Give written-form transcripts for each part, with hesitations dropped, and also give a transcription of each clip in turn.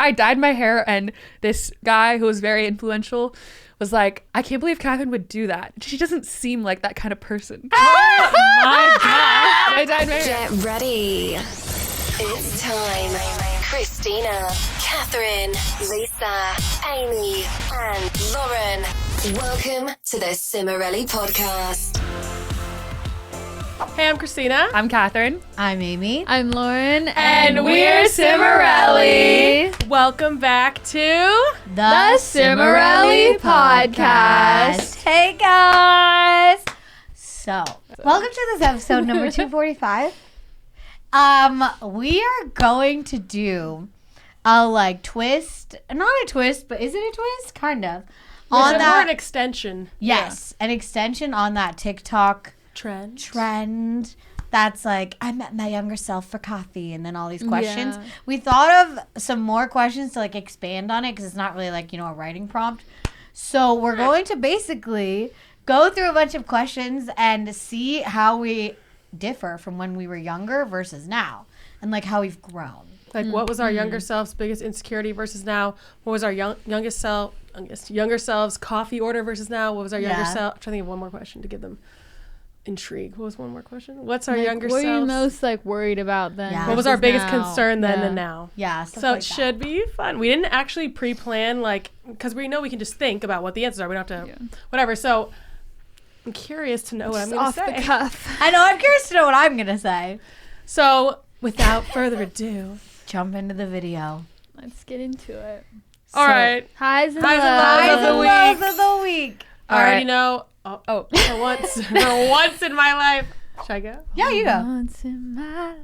I dyed my hair and this guy who was very influential was like, I can't believe Catherine would do that. She doesn't seem like that kind of person. Oh my God. I dyed my hair. Get ready. It's time. Christina, Catherine, Lisa, Amy, and Lauren. Welcome to the Cimorelli podcast. Hey, I'm Christina. I'm Catherine. I'm Amy. I'm Lauren. And we're Cimorelli. Welcome back to the Cimorelli podcast. Hey, guys. So, welcome to this episode number 245. We are going to do a twist, not a twist, but is it a twist? Kind of. On that, more an extension. Yes, an extension on that TikTok trend that's like, I met my younger self for coffee, and then all these questions. Yeah. We thought of some more questions to expand on it because it's not really a writing prompt. So we're going to basically go through a bunch of questions and see how we differ from when we were younger versus now, and how we've grown. What was our younger self's biggest insecurity versus now? What was our younger self's coffee order versus now? What was our younger self? I'm trying to think of one more question to give them intrigue. What was one more question? What's our younger self? What are you most worried about then? Yeah. What was our biggest concern then and now? Yeah. So it should be fun. We didn't actually pre-plan because we know we can just think about what the answers are. We don't have to whatever. So I'm curious to know what I'm going to say. Off the cuff. I know. I'm curious to know what I'm going to say. So without further ado, jump into the video. Let's get into it. All right. Highs and lows of the week. I already know. Oh, for once in my life. Should I go? Yeah, you go. Once in my life.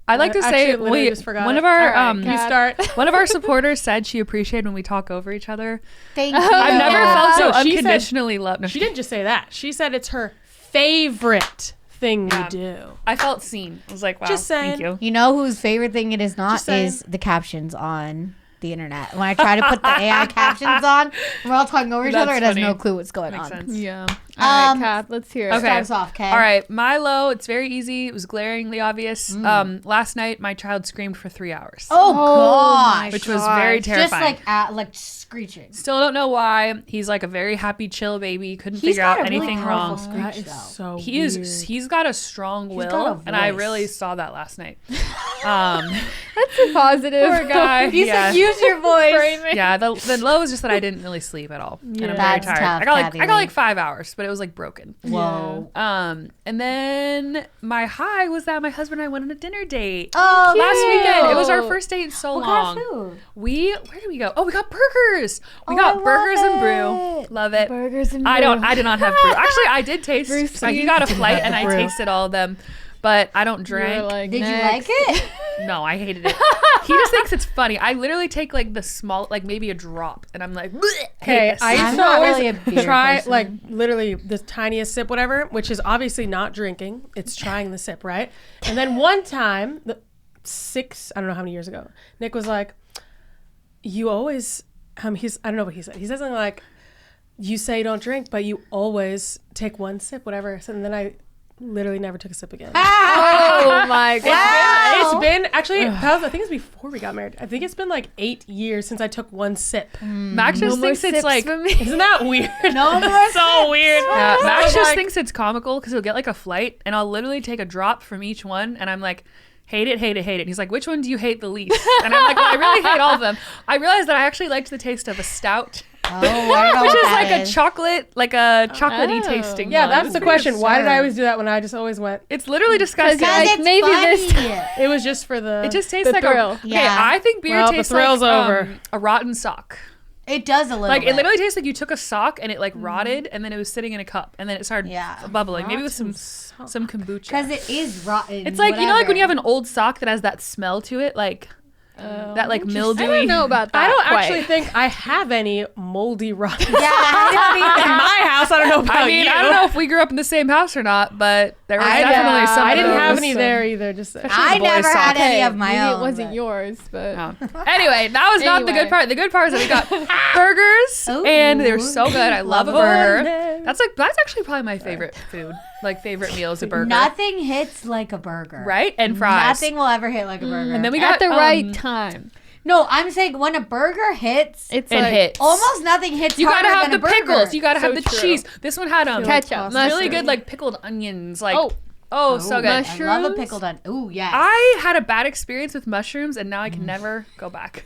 I'd like to say one of our you start. One of our supporters said she appreciated when we talk over each other. Thank you. I've never felt so she unconditionally loved. No, she didn't just say that. She said it's her favorite thing we do. I felt seen. I was like, wow, just saying. Thank you. You know whose favorite thing it is not is the captions on the internet. When I try to put the AI captions on, we're all talking over each other. It has no clue what's going on. Sense. Yeah. All right, Kat, let's hear it. Okay. Start us off, Kat. All right, my low, it's very easy. It was glaringly obvious. Last night, my child screamed for 3 hours. Oh gosh. Which was very terrifying. Just screeching. Still don't know why. He's a very happy, chill baby. Couldn't figure out anything wrong. Screech, so He's got a strong will, and I really saw that last night. That's a positive. Poor guy. Use your voice. Yeah, the low is just that I didn't really sleep at all. And I'm very That's tired. tough, I got 5 hours, but it was broken. Whoa. And then my high was that my husband and I went on a dinner date Oh, last weekend. It was our first date in so what long. kind of food? Where did we go? Oh, we got burgers. We got burgers and brew. Love it. Burgers and brew. I did not have brew. Actually, I did taste. He got a flight and I brew. tasted all of them. But I don't drink. Did you like it? No, I hated it. He just thinks it's funny. I literally take the small, maybe a drop, and I'm like, hey, I used to always try person. literally the tiniest sip, whatever, which is obviously not drinking. It's trying the sip, right? And then one time, I don't know how many years ago, Nick was like, you always, I don't know what he said. He said something like, you say you don't drink, but you always take one sip, whatever. So, and then I literally never took a sip again. Oh my God. It's been actually, I think it's before we got married. I think it's been 8 years since I took one sip. Max just thinks it's isn't that weird? No more so weird. Yeah, Max just thinks it's comical because he'll get a flight and I'll literally take a drop from each one and I'm like, hate it, hate it, hate it. And he's like, which one do you hate the least? And I'm like, well, I really hate all of them. I realized that I actually liked the taste of a stout. Oh, I don't know which what is that a chocolate, a chocolatey tasting. Yeah, one. that's the question. Why did I always do that when I just always went? It's literally disgusting. It's maybe funny. this. It was just for the. It just tastes like thrill. Okay, I think beer tastes the thrill's like over. A rotten sock. It does a little bit. It literally tastes like you took a sock and it rotted and then it was sitting in a cup and then it started bubbling. Maybe with some kombucha. Because it is rotten. It's when you have an old sock that has that smell to it, that mildewy. I don't know about that. I don't actually think I have any moldy rotten. Yeah, I in my house. I don't know about you. I don't know if we grew up in the same house or not, but there was definitely some. I didn't have any there either. Just I never had any of my own. It wasn't yours, but anyway, that was not the good part. The good part is that we got burgers and they were so good. I love a burger. That's actually probably my favorite food. Favorite meal is a burger. Nothing hits like a burger. Right? And fries. Nothing will ever hit like a burger. And then we at got the right time. No, I'm saying when a burger hits, It's It like hits. almost nothing hits You gotta harder have than the a burger. pickles. You gotta So have the true. cheese. This one had ketchup, really good mushroom. like pickled onions. Like Oh. so good. mush- I love a Mushrooms? pickled onion. Ooh, yes. I had a bad experience with mushrooms, and now I can never go back.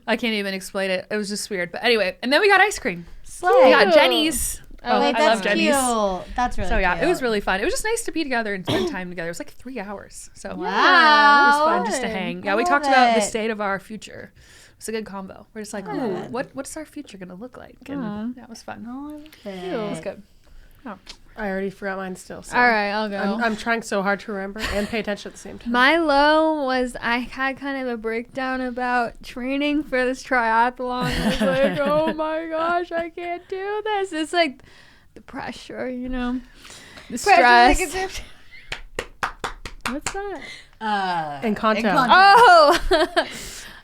I can't even explain it. It was just weird. But anyway, and then we got ice cream. Slay. We got Cute. Jenny's. Oh, Wait, I that's love Jenny's. cute. That's really So yeah, cute. it was really fun. It was just nice to be together and spend time together. It was like 3 hours. So Wow. it was fun just to Fun. hang. Yeah, I we love talked about the it. state of our future. It's a good combo. We're just like, ooh, what's our future gonna look like? And that was fun. Oh, I love it. It was good. I already forgot mine still. So All right, I'll go. I'm trying so hard to remember and pay attention at the same time. My low was I had kind of a breakdown about training for this triathlon. I was like, oh my gosh, I can't do this. It's like the pressure, you know, the stress. What's that? Encanto.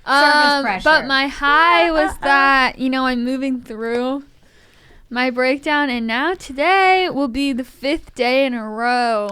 Oh. pressure. But my high was that, you know, I'm moving through my breakdown, and now today will be the 5th day in a row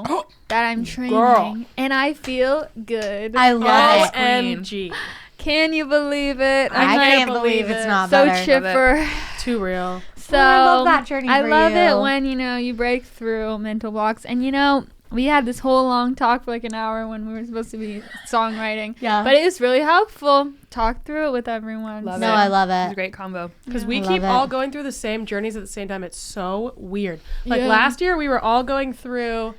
that I'm training, Girl. and I feel good. I love it. OMG. Can you believe it? I I'm can't believe it's not so better. chipper. Too real. So I love that journey I for love you. it when, you know, you break through mental blocks. And, you know, we had this whole long talk for like an hour when we were supposed to be songwriting. Yeah. But it was really helpful. Talk through it with everyone. Love No, it. I love It was a it. great combo. Because I we love keep it. all going through the same journeys at the same time. It's so weird. Like Yeah. last year, we were all going through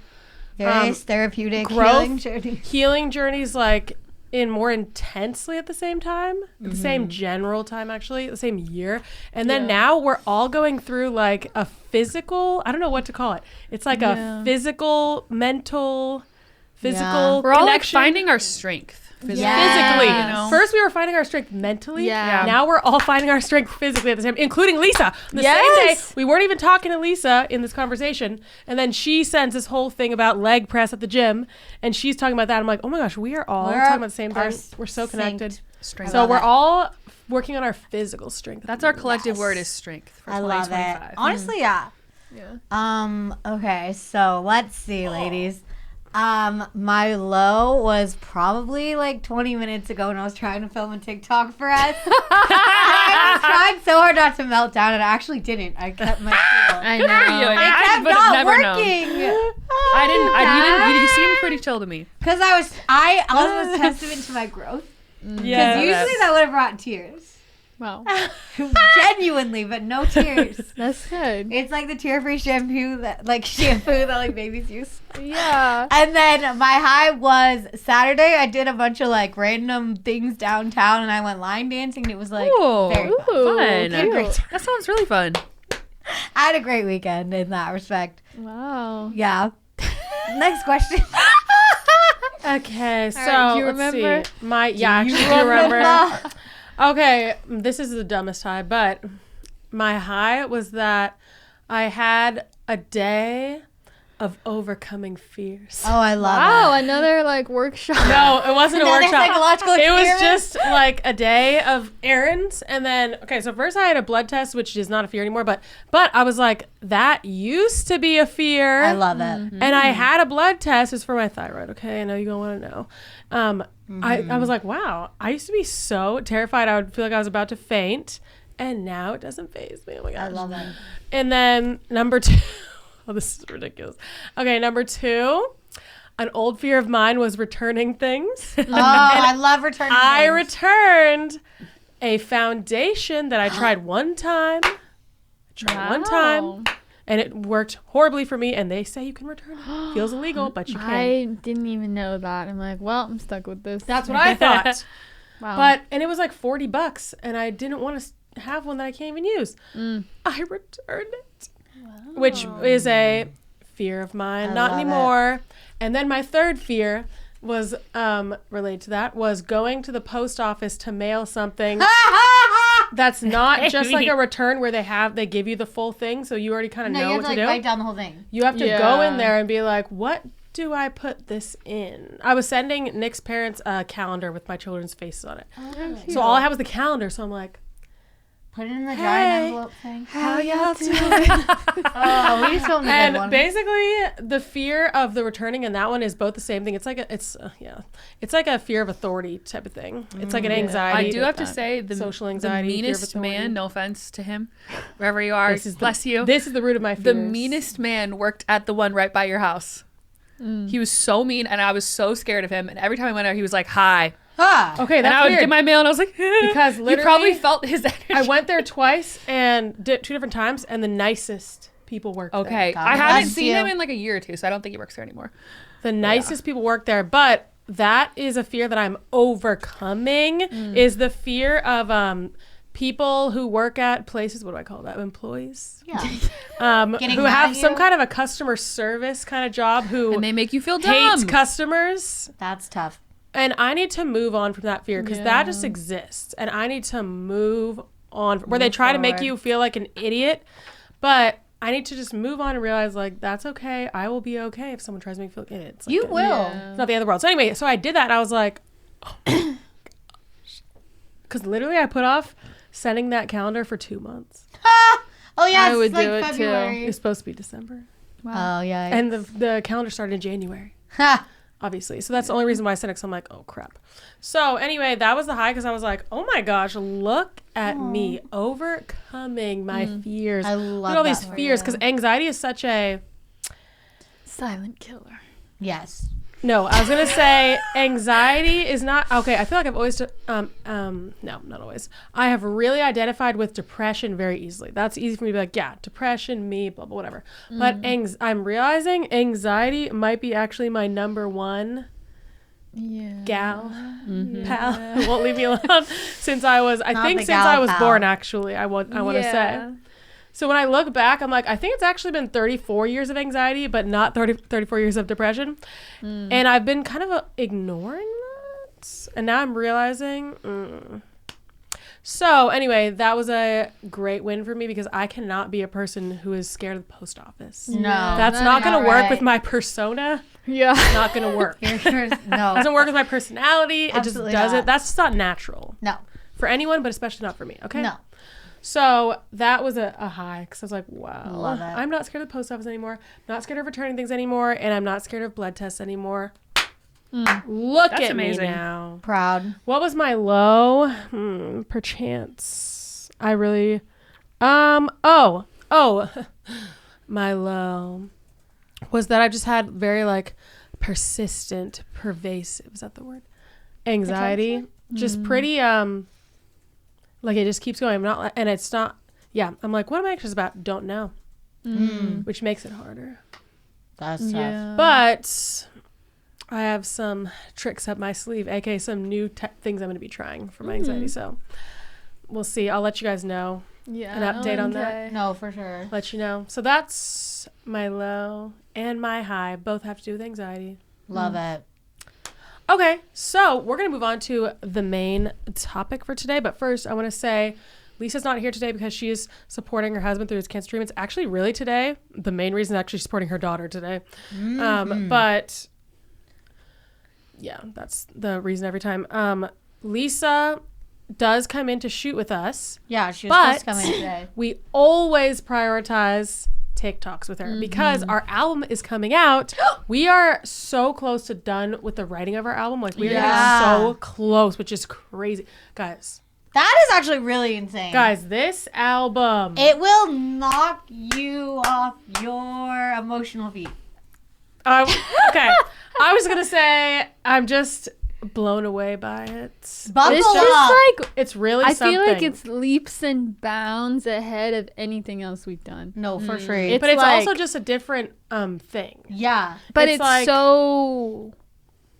Various therapeutic growth, healing journeys. healing journeys, like in more intensely at the same time, at the same general time, actually, the same year. And then now we're all going through like a physical, I don't know what to call it. It's like a physical, mental, physical We're all like connection. finding our strength. Physically. Physically. You know? First, we were finding our strength mentally. Yeah. Now we're all finding our strength physically at the same, including Lisa. On the same day, Yes. we weren't even talking to Lisa in this conversation, and then she sends this whole thing about leg press at the gym, and she's talking about that. I'm like, oh my gosh, we are all talking about the same thing. We're so connected. synced. Strength. So love we're it. all working on our physical strength. That's our collective Yes. word is strength for I love it. 2025. Honestly, yeah. Yeah. Okay, so let's see, ladies. My low was probably like 20 minutes ago when I was trying to film a TikTok for us. I was trying so hard not to melt down, and I actually didn't. I kept my cool. I Good for you. know. It I kept would have not never known. working. You seemed pretty chill to me. Because I was a testament to my growth. Because Yeah. usually that would have brought tears. Wow. Genuinely, but no tears. That's good. It's like the tear-free shampoo that like babies use. Yeah. And then my high was Saturday. I did a bunch of like random things downtown, and I went line dancing. And it was like very fun. Ooh, Fun. Had a great time. That sounds really fun. I had a great weekend in that respect. Wow. Yeah. Next question. Okay, so right, do you let's remember? see. I actually do remember. Okay, this is the dumbest high, but my high was that I had a day of overcoming fears. Oh, I love Wow, it. another like workshop. No, it wasn't a Another workshop. psychological It was experiment? just like a day of errands, and then so first I had a blood test, which is not a fear anymore, but I was like, that used to be a fear. I love it. And I had a blood test. It's for my thyroid. Okay, I know you're gonna want to know. I was like, wow, I used to be so terrified. I would feel like I was about to faint, and now it doesn't faze me. Oh my gosh, I love it. And then number 2. Oh, this is ridiculous. Okay, number 2. An old fear of mine was returning things. Oh, I love returning I things. returned a foundation that I tried one time. And it worked horribly for me. And they say you can return it. Feels illegal, but you can. I didn't even know that. I'm like, well, I'm stuck with this. That's what I thought. Wow. And it was like $40, and I didn't want to have one that I can't even use. I returned it, which is a fear of mine. I Not love it. anymore. And then my third fear was related to that was going to the post office to mail something that's not just like a return where they give you the full thing, so you already kind of No, know you have what to to like do. write down the whole thing. You have to go in Yeah. there and be like, what do I put this in? I was sending Nick's parents a calendar with my children's faces on it. So all I had was the calendar. So I'm like, Put it in the giant envelope thing. How y'all doing? Oh, we just filmed a good And one. basically, the fear of the returning and that one is both the same thing. It's like it's like a fear of authority type of thing. It's like an anxiety. I do have to say the social anxiety, the fear of meanest authority. man. No offense to him, wherever you are. Bless you. This is the root of my fears. The meanest man worked at the one right by your house. He was so mean, and I was so scared of him. And every time I went out, he was like, "Hi." Okay, And that's I would weird. get my mail, and I was like, Because you literally, probably felt his energy. I went there twice and did 2 different times, and the nicest people worked there. Okay, God I haven't bless seen you. him in like a year or two, so I don't think he works there anymore. The nicest people work there, but that is a fear that I'm overcoming. Is the fear of people who work at places. What do I call that? Employees. Yeah. Getting Who mad have at some you? kind of a customer service kind of job who And they make you feel dumb. hates customers. That's tough. And I need to move on from that fear because that just exists. And I need to move on where they try to make forward. you feel like an idiot. But I need to just move on and realize, like, that's okay. I will be okay if someone tries to make me feel like an idiot. It's like You will. It's not the end of the world. So anyway, so I did that and I was like, oh, because literally I put off sending that calendar for 2 months. Oh yeah, I it's would like do it, too. February. It's supposed to be December. Oh yeah. And the calendar started in January. Ha. Obviously. So that's the only reason why I sent it. 'Cause I'm like, oh crap. So anyway, that was the high because I was like, oh my gosh, look at me overcoming my fears. I Look love at all these that for fears you. because anxiety is such a Silent killer. Yes. no. I was gonna say anxiety is not okay. I feel like I've always no, not always. I have really identified with depression very easily. That's easy for me to be like, yeah, depression, me, blah blah whatever. But I'm realizing anxiety might be actually my number one gal pal who won't leave me alone since I was Not think the since gal I was pal. born actually I want to say. So when I look back, I'm like, I think it's actually been 34 years of anxiety, but not 34 years of depression. And I've been kind of ignoring that. And now I'm realizing. So anyway, that was a great win for me because I cannot be a person who is scared of the post office. No. That's not going to work with my persona. Yeah. Not going to work. No. Doesn't work with my personality. It Absolutely just doesn't. not. That's just not natural No. for anyone, but especially not for me. Okay. No. So that was a high because I was like, wow, Love it. I'm not scared of the post office anymore. Not scared of returning things anymore. And I'm not scared of blood tests anymore. Look That's at amazing. me now. Proud. What was my low? Perchance. I really, my low was that I just had very like persistent, pervasive, is that the word? Anxiety. Just pretty, like it just keeps going. I'm not, and it's not, yeah. I'm like, what am I anxious about? Don't know. Which makes it harder. That's tough. Yeah. But I have some tricks up my sleeve, aka some new things I'm going to be trying for my anxiety. So we'll see. I'll let you guys know. Yeah. An update on that. okay. No, for sure. Let you know. So that's my low and my high. Both have to do with anxiety. Love it. Okay, so we're going to move on to the main topic for today. But first, I want to say Lisa's not here today because she is supporting her husband through his cancer treatments. Actually, really today, the main reason is actually supporting her daughter today. But yeah, that's the reason every time. Lisa does come in to shoot with us. Yeah, she was supposed to But come in today. we always prioritize TikToks with her because our album is coming out. We are so close to done with the writing of our album. Like we are getting so close, which is crazy. Guys, That is actually really insane. this album. It will knock you off your emotional feet. Okay. I was going to say I'm just blown away by it. Buckle It's up. just like It's really I something. feel like it's leaps and bounds ahead of anything else we've done. No, for sure. It's but it's like- also just a different thing. Yeah. But It's it's like- so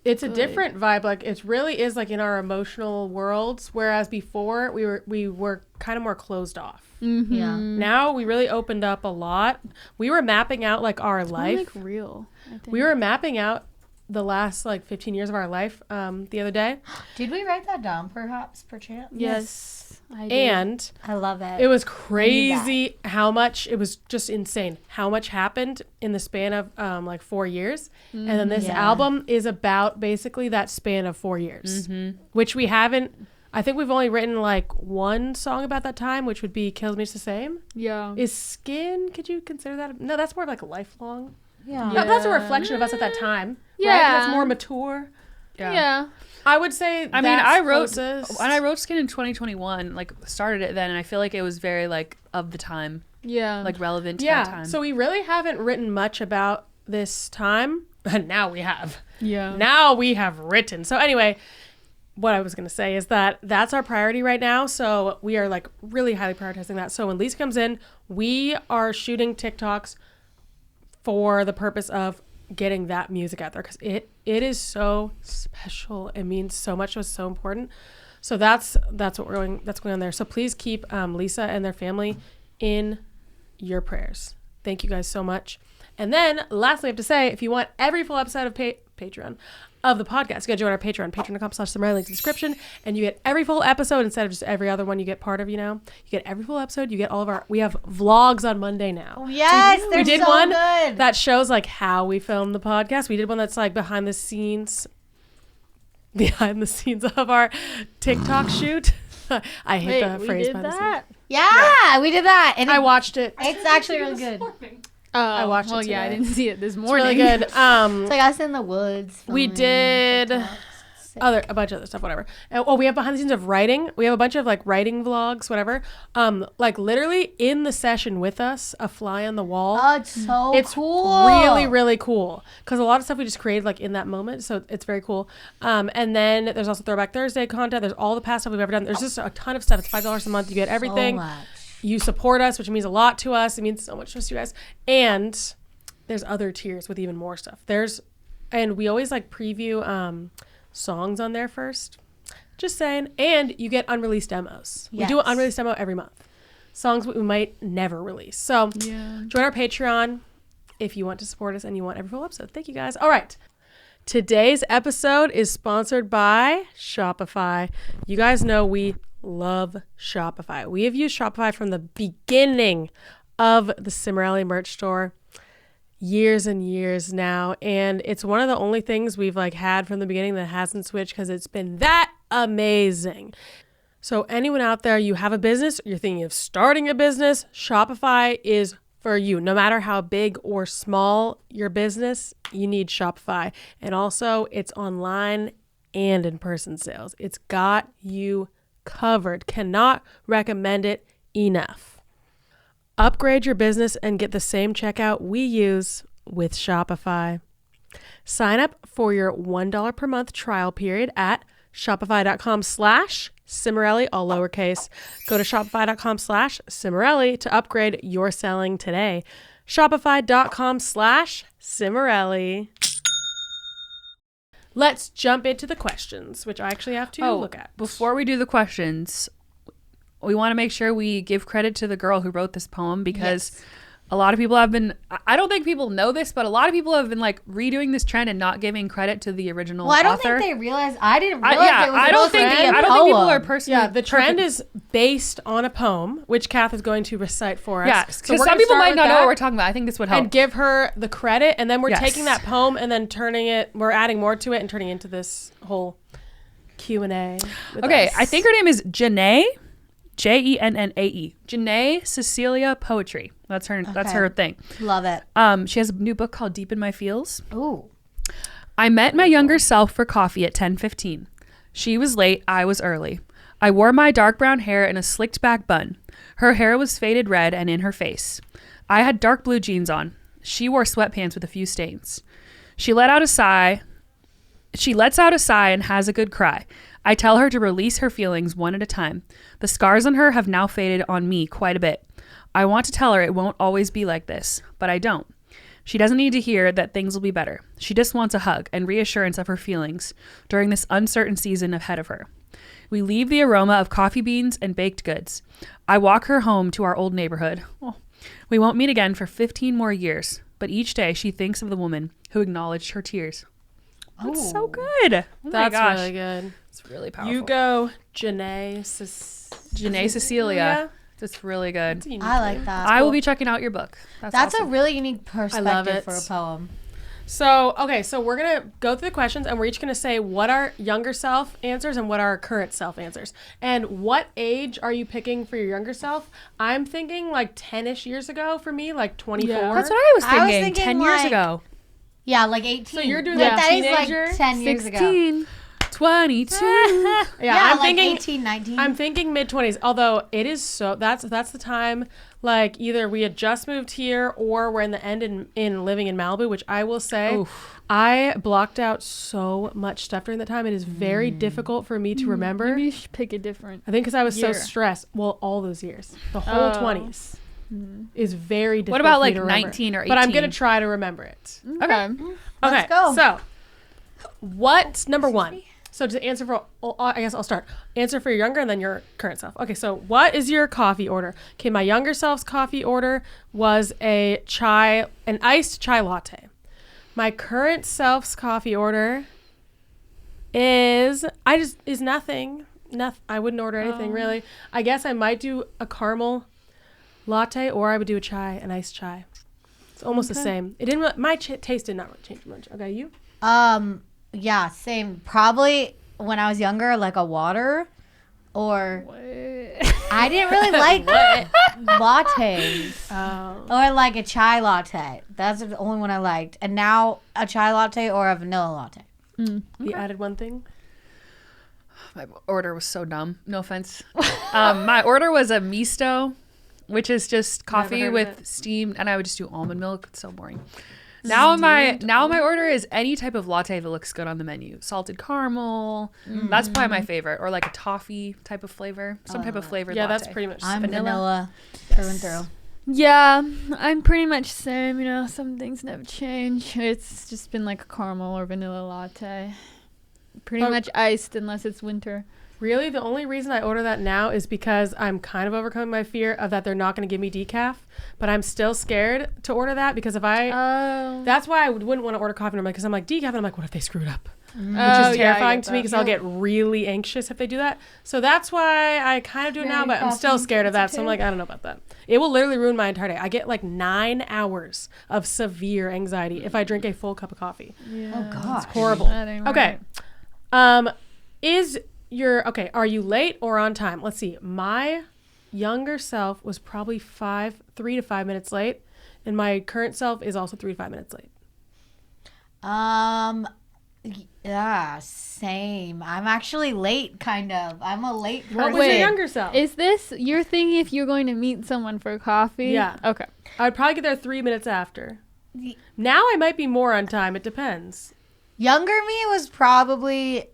It's a different vibe. Like it really is like in our emotional worlds. Whereas before we were kind of more closed off. Yeah. Now we really opened up a lot. We were mapping out like our life. like real. I think. We were mapping out the last like 15 years of our life the other day. Did we write that down, perhaps, perchance? Yes, I do. And I love it. it was crazy how much, it was just insane how much happened in the span of like 4 years. And then this Yeah. album is about basically that span of 4 years, which we haven't I think we've only written like one song about that time, which would be Kills Me Just the Same. Yeah. Is Skin, could you consider that? No, that's more of like a lifelong. Yeah. That's a reflection of us at that time. Yeah. Right? That's more mature. Yeah. I would say I mean, I wrote closest. when I wrote Skin in 2021, like started it then, and I feel like it was very like of the time, Yeah. like relevant to that time. So we really haven't written much about this time. And now we have. Yeah. Now we have written. So anyway, what I was going to say is that that's our priority right now. So we are like really highly prioritizing that. So when Lisa comes in, we are shooting TikToks for the purpose of getting that music out there, because it is so special. It means so much. It's so important. So that's what we're going. That's going on there. So please keep Lisa and their family in your prayers. Thank you guys so much. And then lastly, I have to say, if you want every full episode of Patreon of the podcast, you gotta join our Patreon, patreon.com/Cimorelli, link in the description, and you get every full episode instead of just every other one you get part of, you know. You get every full episode, you get all of we have vlogs on Monday now. Yes, they're we did so one good. that shows like how we filmed the podcast. We did one that's like behind the scenes of our TikTok shoot. I hate the phrase we did behind the scenes. that? Yeah, we did that. And I watched it. it's actually really good. Oh, I watched it well, yeah, I today. didn't see it this It's morning. really good. It's like us in the woods. We filming did TikToks. Sick. a bunch of other stuff, whatever. And, we have behind the scenes of writing. We have a bunch of like writing vlogs, whatever. Like literally in the session with us, a fly on the wall. Oh, it's so It's cool. really, really cool, because a lot of stuff we just created like in that moment, so it's very cool. And then there's also Throwback Thursday content. There's all the past stuff we've ever done. There's just a ton of stuff. It's $5 a month. You get everything. So much. You support us, which means a lot to us. It means so much to us, you guys. And there's other tiers with even more stuff. And we always like preview songs on there first. Just saying. And you get unreleased demos. Yes. We do an unreleased demo every month. Songs we might never release. So join our Patreon if you want to support us and you want every full episode. Thank you guys. All right. Today's episode is sponsored by Shopify. You guys know we love Shopify. We have used Shopify from the beginning of the Cimorelli merch store, years and years now, and it's one of the only things we've like had from the beginning that hasn't switched, because it's been that amazing. So anyone out there, you have a business, you're thinking of starting a business, Shopify is for you. No matter how big or small your business, you need Shopify. And also it's online and in-person sales. It's got you covered. Cannot recommend it enough. Upgrade your business and get the same checkout we use with Shopify. Sign up for your $1 per month trial period at shopify.com/Cimorelli, all lowercase. Go to shopify.com/Cimorelli to upgrade your selling today. Shopify.com/Cimorelli. Let's jump into the questions, which I actually have to look at. Before we do the questions, we want to make sure we give credit to the girl who wrote this poem, because a lot of people have been, I don't think people know this, but a lot of people have been like redoing this trend and not giving credit to the original Well, I don't author. think they realize. I didn't realize it was I don't supposed to think be a I don't think people are poem. personally. Yeah, the trend is based on a poem, which Kath is going to recite for us. Yeah, So because we're some gonna people start might with not know that what we're talking about. I think this would help. and give her the credit, and then we're Yes. taking that poem and then we're adding more to it and turning it into this whole Q&A. with Okay, us. I think her name is Janae, Jennae. Janae Cecilia Poetry. That's her. That's Okay. her thing. Love it. She has a new book called Deep in My Feels. Ooh. I met my younger self for coffee at 10:15. She was late, I was early. I wore my dark brown hair in a slicked back bun. Her hair was faded red and in her face. I had dark blue jeans on. She wore sweatpants with a few stains. She lets out a sigh and has a good cry. I tell her to release her feelings one at a time. The scars on her have now faded on me quite a bit. I want to tell her it won't always be like this, but I don't. She doesn't need to hear that things will be better. She just wants a hug and reassurance of her feelings during this uncertain season ahead of her. We leave the aroma of coffee beans and baked goods. I walk her home to our old neighborhood. Oh, we won't meet again for 15 more years, but each day she thinks of the woman who acknowledged her tears. That's so good. Oh my That's gosh. really good. It's really powerful. You go, Janae. Janae Cecilia. That's really good. That's a unique I like name. that. I will be checking out your book. That's awesome. a really unique perspective it. for a poem. So, okay, so we're going to go through the questions and we're each going to say what our younger self answers and what our current self answers. And what age are you picking for your younger self? I'm thinking like 10-ish years ago for me, like 24. Yeah. That's what I was thinking. I was thinking 10 years like- ago. Yeah, like 18. So you're doing Like, like that is teenager? like 10 years ago. 16, 22. Yeah, I'm like thinking 18, 19. I'm thinking mid-20s, although it is so that's the time like either we had just moved here or we're in the end in living in Malibu, which I will say I blocked out so much stuff during that time. It is very difficult for me to remember. Maybe you should pick a different. I think because I was so year. stressed. Well, all those years, the whole 20s is very difficult. What about for me like to remember. 19 or 18? But I'm gonna try to remember it. Okay. Okay, go. So, what number one? So to answer for, I guess I'll start. Answer for your younger and then your current self. Okay, so what is your coffee order? Okay, my younger self's coffee order was an iced chai latte. My current self's coffee order is nothing. I wouldn't order anything really. I guess I might do a caramel latte or I would do a chai, an iced chai. It's almost the same. It didn't. My taste did not really change much. Okay, you? Yeah, same. Probably when I was younger, like a water, or I didn't really like lattes, or like a chai latte. That's the only one I liked. And now a chai latte or a vanilla latte. You added one thing. My order was so dumb. No offense. My order was a misto, which is just coffee heard of with it. steamed, and I would just do almond milk. It's so boring. Now my order is any type of latte that looks good on the menu. Salted caramel. That's probably my favorite. Or like a toffee type of flavor. Some type of flavored Yeah, latte. that's pretty much. I'm Vanilla. vanilla through and through. Yeah, I'm pretty much same. You know, some things never change. It's just been like a caramel or vanilla latte. Pretty much iced unless it's winter. Really, the only reason I order that now is because I'm kind of overcoming my fear of that they're not going to give me decaf, but I'm still scared to order that because if I, that's why I wouldn't want to order coffee because I'm like decaf and I'm like, what if they screwed up? Which is terrifying to me because I'll get really anxious if they do that. So that's why I kind of do it now, but I'm still scared of that. So I'm like, I don't know about that. It will literally ruin my entire day. I get like 9 hours of severe anxiety if I drink a full cup of coffee. Yeah. Oh gosh. Horrible. That ain't Okay. right. Are you late or on time? Let's see. My younger self was probably 3 to 5 minutes late, and my current self is also 3 to 5 minutes late. Yeah, same. I'm actually late, kind of. I'm a late person. What was your younger self? Is this your thing if you're going to meet someone for coffee? Yeah. Okay. I'd probably get there 3 minutes after. Now I might be more on time. It depends. Younger me was probably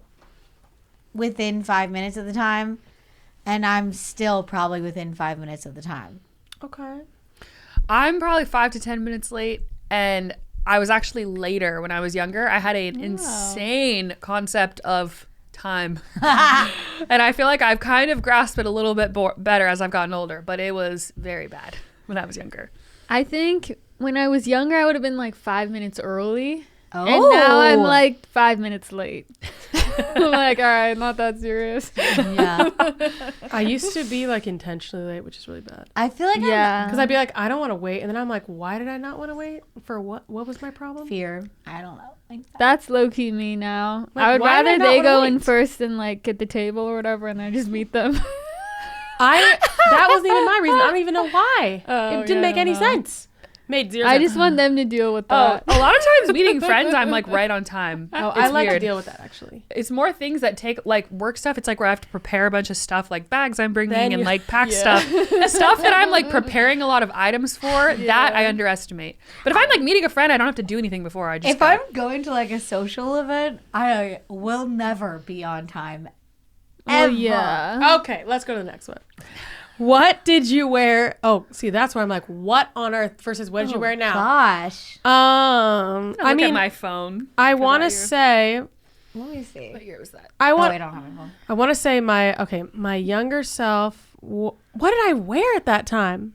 within 5 minutes of the time, and I'm still probably within 5 minutes of the time. Okay. I'm probably 5 to 10 minutes late, and I was actually later when I was younger. I had an insane concept of time. And I feel like I've kind of grasped it a little bit better as I've gotten older, but it was very bad when I was younger. I think when I was younger, I would have been like 5 minutes early. Oh. And now I'm like 5 minutes late. I'm like, all right, not that serious. Yeah. I used to be like intentionally late, which is really bad. I feel like Yeah. Because I'd be like, I don't want to wait. And then I'm like, why did I not want to wait? For what? What was my problem? fear. I don't know. Like that. That's low key me now. Like, I would why did I rather not they wanna go in wait? first and like get the table or whatever, and I just meet them. That wasn't even my reason. I don't even know why. Oh, It didn't yeah, make I any don't know. sense. Made zero I sense. just want them to deal with Oh, that. a lot of times meeting friends, I'm like right on time. Oh, It's I like to weird. deal with that actually. It's more things that take like work stuff. It's like where I have to prepare a bunch of stuff, like bags I'm bringing Then and you- like pack stuff that I'm like preparing a lot of items for. That I underestimate. But if I'm like meeting a friend, I don't have to do anything before. I just If I'm going to like a social event, I will never be on time. Oh, Ever. yeah. Okay, let's go to the next one. What did you wear? Oh, see, that's where I'm like, what on earth versus what did you wear now? Gosh. I I look at mean, my phone. I want to you. say, Let me see. What year was that? I Oh, want, I don't have my phone. I want to say my younger self. What did I wear at that time?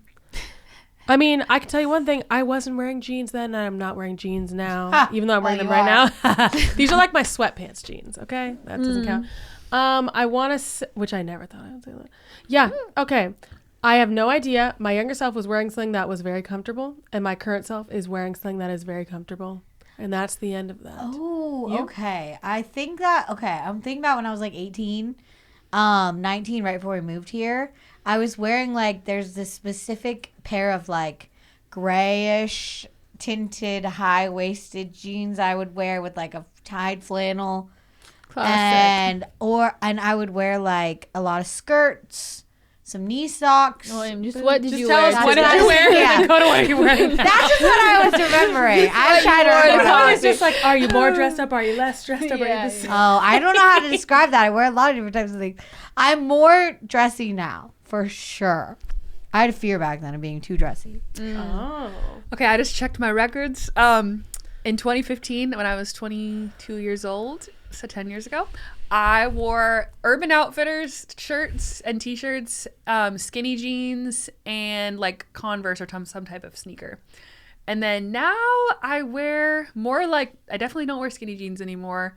I mean, I can tell you one thing. I wasn't wearing jeans then, and I'm not wearing jeans now, even though I'm wearing Well, them you right now. These are like my sweatpants jeans, okay? That doesn't count. I want to, which I never thought I would say that. Yeah, okay. I have no idea. My younger self was wearing something that was very comfortable, and my current self is wearing something that is very comfortable. And that's the end of that. Oh, okay. I'm thinking about when I was like 18, 19, right before we moved here. I was wearing like, there's this specific pair of like grayish tinted high-waisted jeans I would wear with like a tied flannel. Classic. And I would wear like a lot of skirts, some knee socks. William, what did you tell wear? us what did you wear? Yeah. And then go to what you're wearing. That's just what I was remembering. I'm trying to remember. It's always just like, are you more dressed up? Are you less dressed up? Are you this? Oh, I don't know how to describe that. I wear a lot of different types of things. I'm more dressy now, for sure. I had a fear back then of being too dressy. Oh. Okay, I just checked my records. In 2015, when I was 22 years old, so 10 years ago, I wore Urban Outfitters shirts and t-shirts, skinny jeans, and like Converse or some type of sneaker. And then now I wear more like, I definitely don't wear skinny jeans anymore.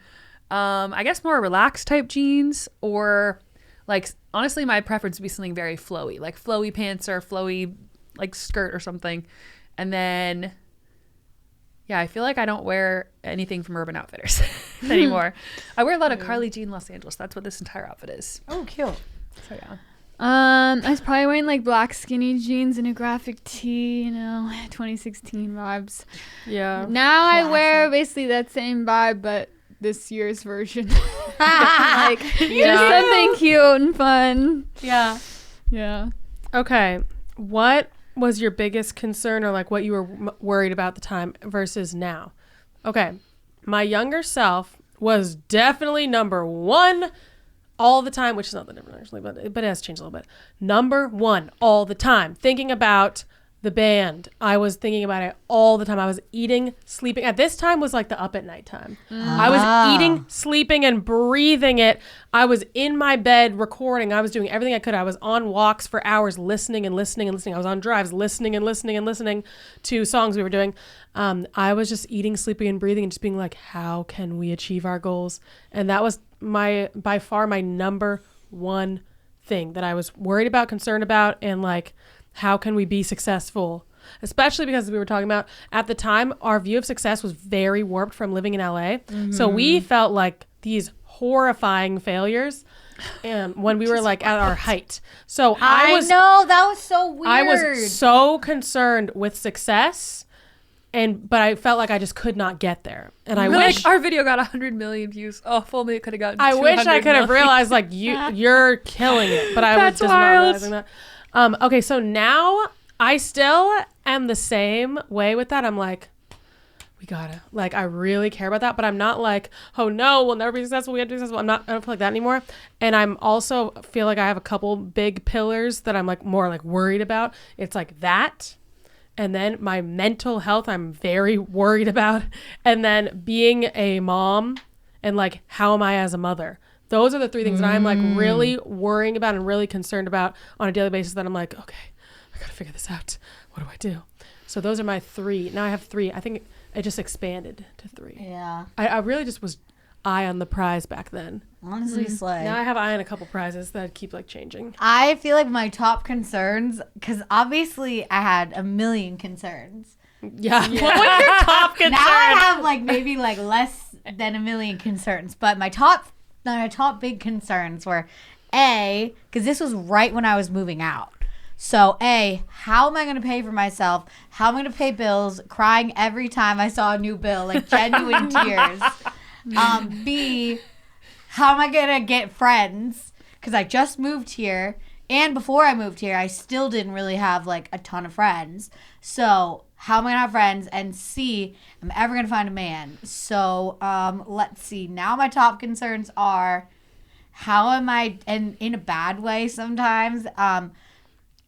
I guess more relaxed type jeans, or like, honestly, my preference would be something very flowy, like flowy pants or flowy like skirt or something. And then, yeah, I feel like I don't wear anything from Urban Outfitters anymore. I wear a lot of Carly Jean Los Angeles. That's what this entire outfit is. Oh, cute. So yeah. I was probably wearing like black skinny jeans and a graphic tee, 2016 vibes. Yeah. Now I wear basically that same vibe, but this year's version. Like, just something cute and fun. Yeah. Yeah. Okay. What was your biggest concern, or like what you were worried about at the time versus now? Okay. My younger self was definitely number one all the time, which is not that different actually, but it has changed a little bit. Number one all the time. Thinking about the band. I was thinking about it all the time. I was eating, sleeping. At this time was like the up at night time. I was eating, sleeping, and breathing it. I was in my bed recording. I was doing everything I could. I was on walks for hours listening and listening and listening. I was on drives listening and listening and listening to songs we were doing. I was just eating, sleeping, and breathing and just being like, how can we achieve our goals? And that was by far my number one thing that I was worried about, concerned about, and like, how can we be successful? Especially because we were talking about at the time, our view of success was very warped from living in LA. Mm-hmm. So we felt like these horrifying failures, and when we were like at our height. So I know that was so weird. I was so concerned with success, but I felt like I just could not get there. And I wish our video got 100 million views. Oh, if only it could have gotten. I wish I could have realized like you're killing it, but I was just not realizing that. Okay, so now I still am the same way with that. I'm like, we gotta, like, I really care about that, but I'm not like, oh no, we'll never be successful. We have to be successful. I don't feel like that anymore. And I'm also feel like I have a couple big pillars that I'm like more like worried about. It's like that. And then my mental health, I'm very worried about. And then being a mom and like, how am I as a mother? Those are the three things that I'm like really worrying about and really concerned about on a daily basis, that I'm like, okay, I got to figure this out. What do I do? So those are my three. Now I have three. I think it just expanded to three. Yeah. I really just was eye on the prize back then. Honestly, slay. Now I have eye on a couple prizes that keep like changing. I feel like my top concerns, because obviously I had a million concerns. Yeah. What was your top concern? Now I have like maybe like less than a million concerns, but my top big concerns were because this was right when I was moving out. So how am I going to pay for myself? How am I going to pay bills? Crying every time I saw a new bill, like genuine tears. B, how am I going to get friends? Because I just moved here. And before I moved here, I still didn't really have like a ton of friends. So how am I going to have friends? And C, am I ever going to find a man? So let's see. Now my top concerns are, how am I, and in a bad way sometimes,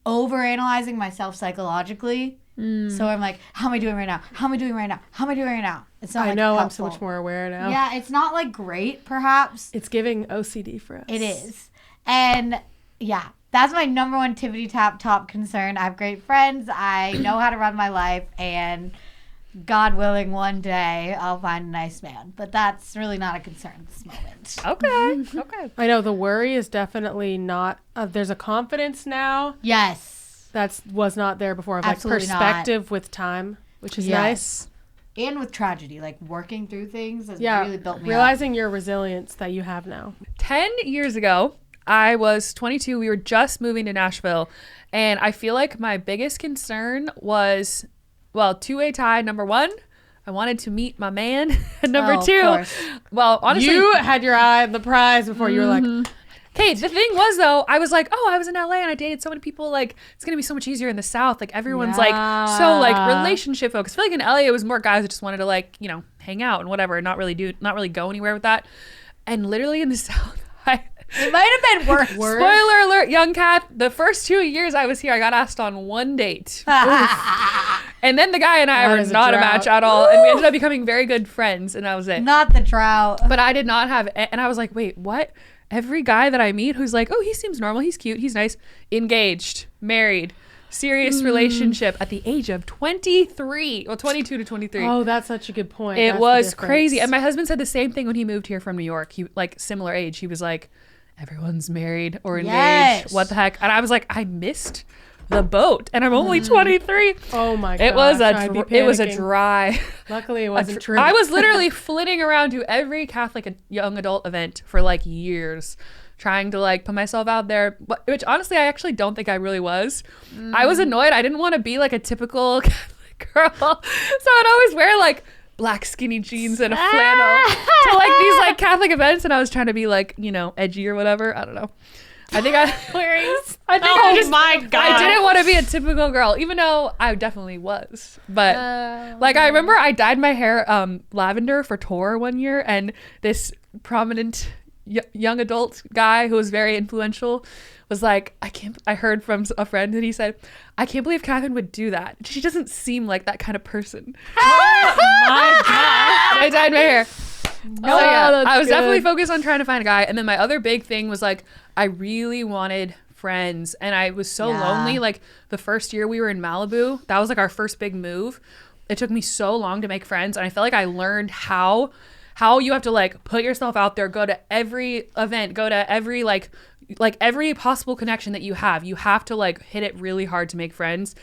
overanalyzing myself psychologically. So I'm like, how am I doing right now? How am I doing right now? How am I doing right now? It's not I like know helpful. I'm so much more aware now. Yeah, it's not like great, perhaps. It's giving OCD for us. It is. And yeah, that's my number one tippity top concern. I have great friends. I know how to run my life, and God willing, one day I'll find a nice man. But that's really not a concern at this moment. Okay. Okay. I know the worry is definitely not. There's a confidence now. Yes. That was not there before. Of like Absolutely perspective with time, which is nice. and with tragedy, like working through things has Yeah, really built me up. realizing your resilience that you have now. 10 years ago, I was 22. We were just moving to Nashville. And I feel like my biggest concern was, well, two-way tie. Number one, I wanted to meet my man. And number Oh, of two, course. well, honestly. You had your eye on the prize before you were like, Okay, the thing was though, I was like, oh, I was in LA and I dated so many people. Like, it's gonna be so much easier in the South. Like, everyone's like so like relationship focused. I feel like in LA it was more guys that just wanted to like, you know, hang out and whatever, and not really go anywhere with that. And literally in the South, It might have been worse. spoiler alert, young Kath, the first 2 years I was here, I got asked on one date. And then the guy and I That were is a not a drought. match at all, and we ended up becoming very good friends, and that was it. Not the drought. But I did not have, and I was like, wait, what? Every guy that I meet who's like, oh, he seems normal, he's cute, he's nice, engaged, married, serious relationship at the age of 23, well, 22 to 23. oh, that's such a good point. It That's the was difference. crazy. And my husband said the same thing when he moved here from New York. He, like, similar age. He was like, everyone's married or engaged. Yes. What the heck? And I was like, I missed the boat, and I'm only 23. Oh my god. It was a dry. Luckily it wasn't true. I was literally flitting around to every Catholic young adult event for like years, trying to like put myself out there, which honestly I actually don't think I really was. I was annoyed. I didn't want to be like a typical Catholic girl, so I'd always wear like black skinny jeans and a flannel to like these like Catholic events, and I was trying to be like, you know, edgy or whatever. I don't know. I think my god. I didn't want to be a typical girl, even though I definitely was. But like, I remember I dyed my hair lavender for tour one year, and this prominent young adult guy who was very influential was like, I heard from a friend, and he said, I can't believe Catherine would do that. She doesn't seem like that kind of person. My god. I dyed my hair. No, So, yeah, that's I was good. definitely focused on trying to find a guy. And then my other big thing was like, I really wanted friends, and I was so lonely. Like the first year we were in Malibu, that was like our first big move. It took me so long to make friends, and I felt like I learned how you have to like put yourself out there, go to every event, go to every like every possible connection that you have. You have to like hit it really hard to make friends.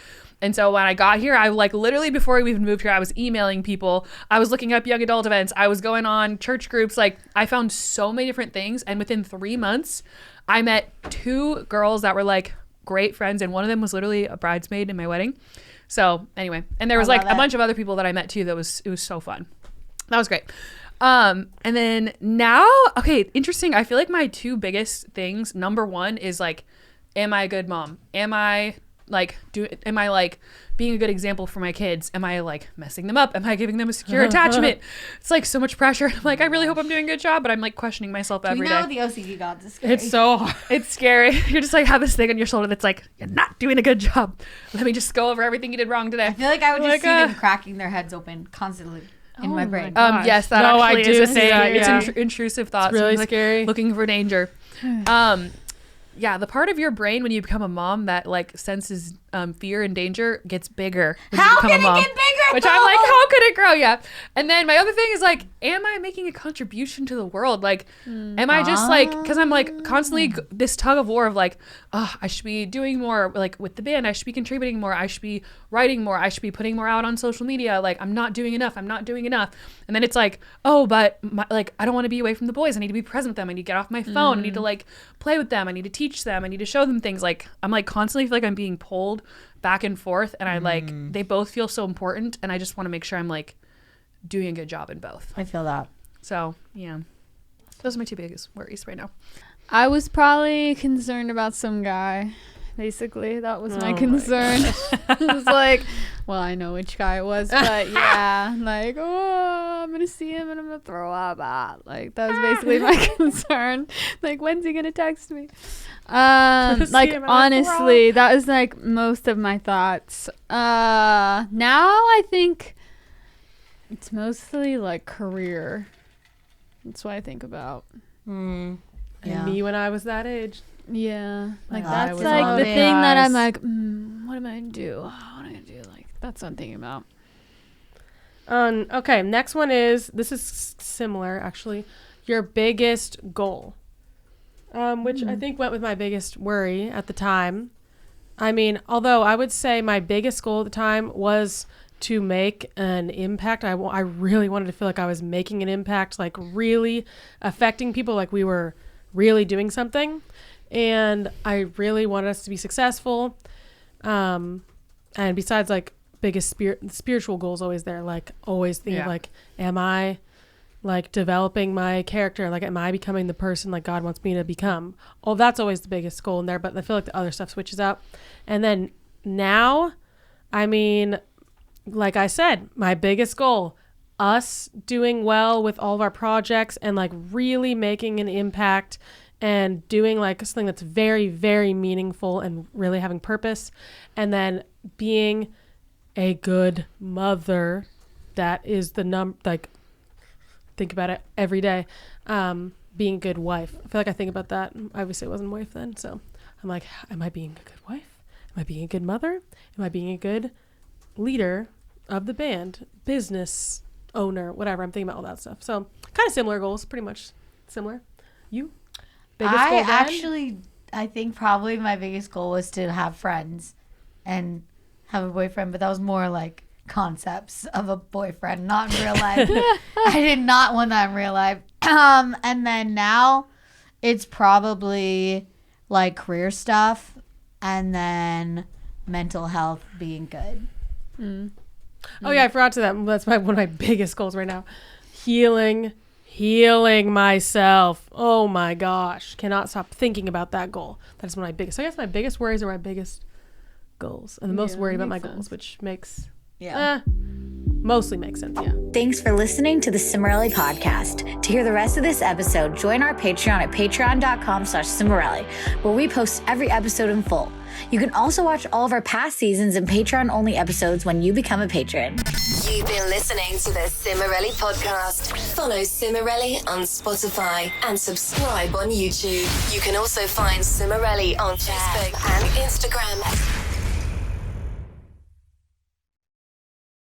And so when I got here, I like literally before we even moved here, I was emailing people. I was looking up young adult events. I was going on church groups. Like, I found so many different things. And within 3 months, I met 2 girls that were like great friends. And one of them was literally a bridesmaid in my wedding. So anyway, and there was like a bunch of other people that I met too. It was so fun. That was great. And then now, okay, interesting. I feel like my 2 biggest things, number 1 is like, am I a good mom? Am I like being a good example for my kids? Am I like messing them up? Am I giving them a secure attachment? It's like so much pressure. I'm like, I really hope I'm doing a good job, but I'm like questioning myself every day. The OCD gods is scary. It's so hard. It's scary. You're just like have this thing on your shoulder that's like, you're not doing a good job. Let me just go over everything you did wrong today. I feel like I would just Like, see them cracking their heads open constantly in my brain. Yes, that No, I actually do is a see thing. that, It's yeah. intrusive thoughts. It's really like, scary. Looking for danger. Yeah, the part of your brain when you become a mom that like senses fear and danger gets bigger when you How become can a mom. it get bigger? Which I'm like, how could it grow? Yeah. And then my other thing is like, am I making a contribution to the world? Like, am I just like, because I'm like constantly this tug of war of like, oh, I should be doing more like with the band. I should be contributing more. I should be writing more. I should be putting more out on social media. Like, I'm not doing enough. I'm not doing enough. And then it's like, oh, but like, I don't want to be away from the boys. I need to be present with them. I need to get off my phone. I need to like play with them. I need to teach them. I need to show them things. Like, I'm like constantly feel like I'm being pulled back and forth, and I like they both feel so important, and I just want to make sure I'm like doing a good job in both. I feel that. So yeah, those are my 2 biggest worries right now. I was probably concerned about some guy. Basically, that was my concern. It was like, well, I know which guy it was, but yeah, like, oh, I'm gonna see him and I'm gonna throw up. Like, that was basically my concern. Like, when's he gonna text me? Like, honestly, that was like most of my thoughts. Now I think it's mostly like career. That's what I think about. And Yeah. me when I was that age. Yeah, like Well, I that's was like on the the thing that I'm eyes. like, what am I gonna do? What am I gonna do? Like, that's what I'm thinking about. Okay, next one is, this is similar actually, your biggest goal, which I think went with my biggest worry at the time. I mean, although I would say my biggest goal at the time was to make an impact. I really wanted to feel like I was making an impact, like really affecting people, like we were really doing something. And I really wanted us to be successful. And besides like biggest spiritual goals always there, like always thinking of like, am I like developing my character? Like, am I becoming the person like God wants me to become? Oh, that's always the biggest goal in there. But I feel like the other stuff switches out. And then now, I mean, like I said, my biggest goal, us doing well with all of our projects and like really making an impact and doing like something that's very, very meaningful and really having purpose. And then being a good mother. That is the like, think about it every day. Being a good wife. I feel like I think about that. Obviously I wasn't a wife then. So I'm like, am I being a good wife? Am I being a good mother? Am I being a good leader of the band, business owner, whatever? I'm thinking about all that stuff. So kind of similar goals, pretty much similar. You? Biggest goal I think probably my biggest goal was to have friends and have a boyfriend, but that was more like concepts of a boyfriend, not in real life. I did not want that in real life. And then now it's probably like career stuff and then mental health being good. Oh yeah, I forgot to that. That's one of my biggest goals right now. Healing myself. Oh my gosh. Cannot stop thinking about that goal. That's one of my biggest. So I guess my biggest worries are my biggest goals. And the most worried about my goals, which makes mostly makes sense. Yeah. Thanks for listening to the Cimorelli podcast. To hear the rest of this episode, join our Patreon at patreon.com/Cimorelli, where we post every episode in full. You can also watch all of our past seasons and Patreon-only episodes when you become a patron. You've been listening to the Cimorelli podcast. Follow Cimorelli on Spotify and subscribe on YouTube. You can also find Cimorelli on Facebook and Instagram.